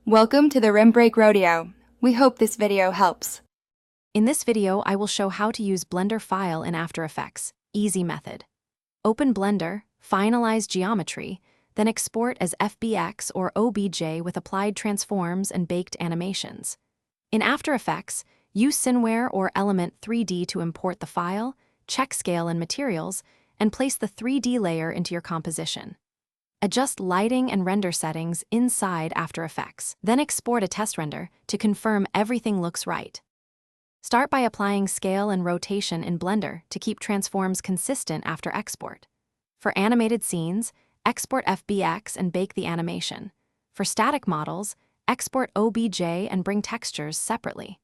Welcome to the Rim Break Rodeo. We hope this video helps. In this video, I will show how to use Blender File in After Effects. Easy method. Open Blender, finalize geometry, then export as FBX or OBJ with applied transforms and baked animations. In After Effects, use Cineware or Element 3D to import the file, check scale and materials, and place the 3D layer into your composition. Adjust lighting and render settings inside After Effects, then export a test render to confirm everything looks right. Start by applying scale and rotation in Blender to keep transforms consistent after export. For animated scenes, export FBX and bake the animation. For static models, export OBJ and bring textures separately.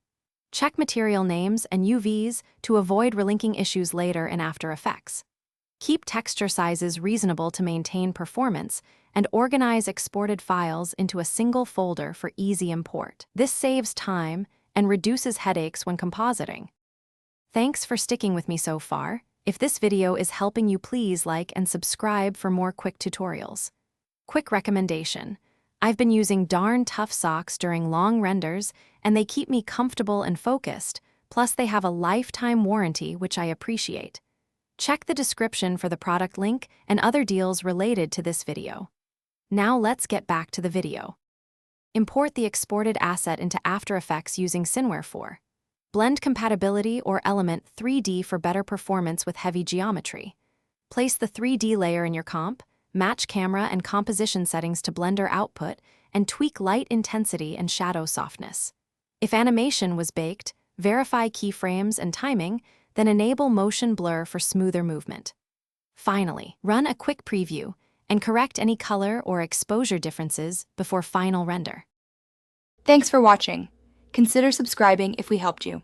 Check material names and UVs to avoid relinking issues later in After Effects. Keep texture sizes reasonable to maintain performance, and organize exported files into a single folder for easy import. This saves time and reduces headaches when compositing. Thanks for sticking with me so far. If this video is helping you, please like and subscribe for more quick tutorials. Quick recommendation. I've been using darn tough socks during long renders, and they keep me comfortable and focused, plus they have a lifetime warranty, which I appreciate. Check the description for the product link and other deals related to this video. Now let's get back to the video. Import the exported asset into After Effects using Cineware for blend compatibility or Element 3D for better performance with heavy geometry. Place the 3D layer in your comp, match camera and composition settings to Blender output, and tweak light intensity and shadow softness. If animation was baked, verify keyframes and timing, then enable motion blur for smoother movement. Finally, run a quick preview and correct any color or exposure differences before final render. Thanks for watching. Consider subscribing if we helped you.